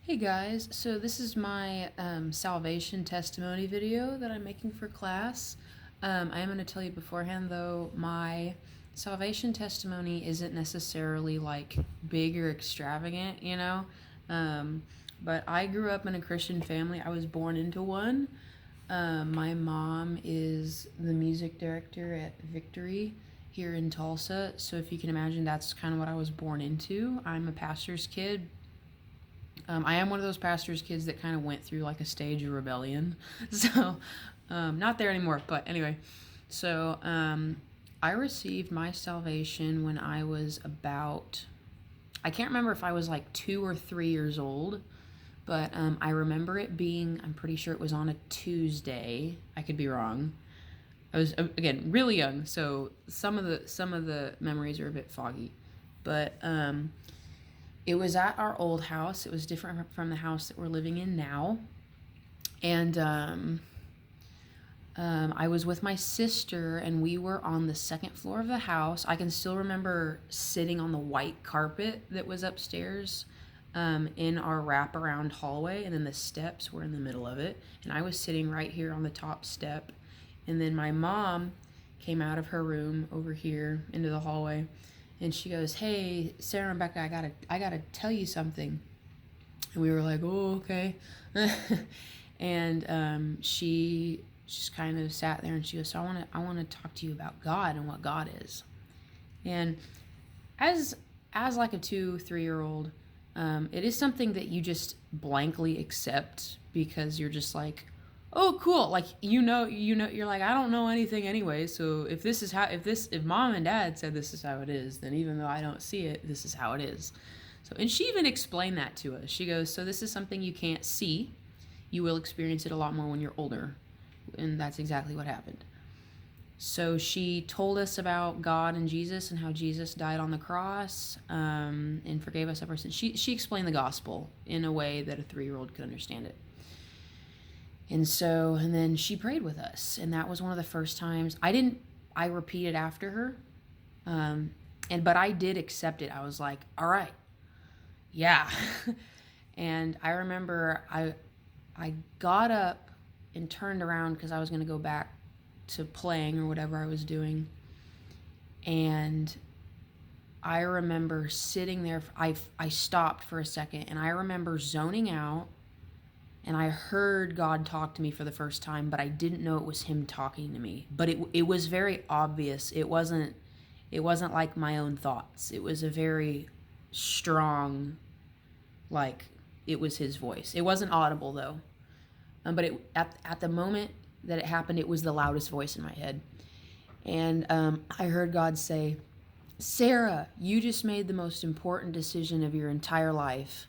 Hey guys, so this is my salvation testimony video that I'm making for class. I am going to tell you beforehand though, my salvation testimony isn't necessarily like big or extravagant, um, but I grew up in a Christian family. I was born into one. My mom is the music director at Victory here in Tulsa, so if you can imagine, that's kind of what I was born into. I'm a pastor's kid. I am one of those pastor's kids that kind of went through like a stage of rebellion. So, not there anymore, but anyway. So, I received my salvation when I was about, I can't remember if I was like 2 or 3 years old, but I remember it being, I'm pretty sure it was on a Tuesday. I could be wrong. I was, again, really young, so some of the memories are a bit foggy. But it was at our old house. It was different from the house that we're living in now. And I was with my sister, and we were on the second floor of the house. I can still remember sitting on the white carpet that was upstairs in our wraparound hallway, and then the steps were in the middle of it. And I was sitting right here on the top step. And then my mom came out of her room over here into the hallway, and she goes, "Hey, Sarah and Becca, I gotta tell you something." And we were like, "Oh, okay." And she just kind of sat there, and she goes, "So I wanna talk to you about God and what God is." And as like a 2, 3 year old, it is something that you just blankly accept because you're just like, oh, cool. Like, you're like, I don't know anything anyway. So if mom and dad said this is how it is, then even though I don't see it, this is how it is. So, and she even explained that to us. She goes, so this is something you can't see. You will experience it a lot more when you're older. And that's exactly what happened. So she told us about God and Jesus and how Jesus died on the cross and forgave us of our sins. She explained the gospel in a way that a 3-year-old could understand it. And then she prayed with us, and that was one of the first times. I repeated after her, but I did accept it. I was like, all right, yeah. And I remember I got up and turned around because I was going to go back to playing or whatever I was doing. And I remember sitting there. I stopped for a second, and I remember zoning out. And I heard God talk to me for the first time, but I didn't know it was him talking to me. But it was very obvious. It wasn't like my own thoughts. It was a very strong, like, it was his voice. It wasn't audible though. But at the moment that it happened, it was the loudest voice in my head. And I heard God say, "Sarah, you just made the most important decision of your entire life.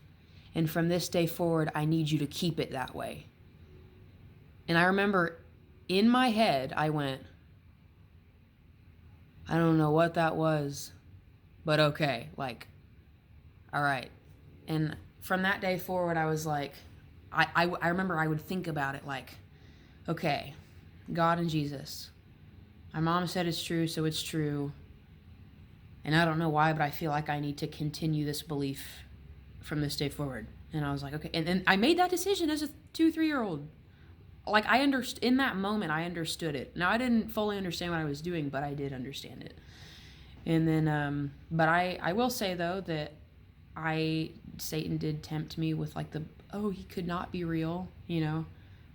And from this day forward, I need you to keep it that way." And I remember in my head, I went, I don't know what that was, but okay, like, all right. And from that day forward, I was like, I remember I would think about it like, okay, God and Jesus. My mom said it's true, so it's true. And I don't know why, but I feel like I need to continue this belief from this day forward. And I was like, okay. And I made that decision as a 2, 3-year-old. Like, in that moment, I understood it. Now, I didn't fully understand what I was doing, but I did understand it. And then, but I will say though that Satan did tempt me with like oh, he could not be real,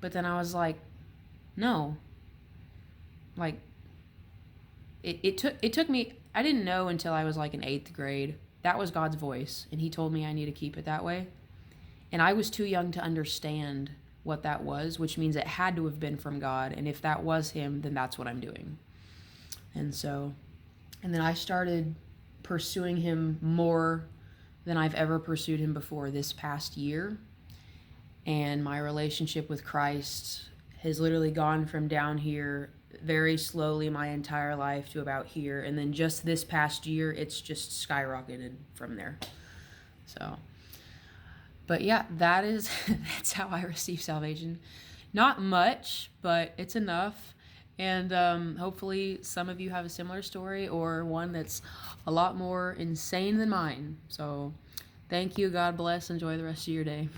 But then I was like, no. Like, it took me, I didn't know until I was like in 8th grade. That was God's voice, and he told me I need to keep it that way. And I was too young to understand what that was, which means it had to have been from God. And if that was him, then that's what I'm doing. And then I started pursuing him more than I've ever pursued him before this past year. And my relationship with Christ has literally gone from down here very slowly my entire life to about here. And then just this past year, it's just skyrocketed from there. So, but yeah, that's how I received salvation. Not much, but it's enough. And hopefully some of you have a similar story or one that's a lot more insane than mine. So thank you. God bless. Enjoy the rest of your day.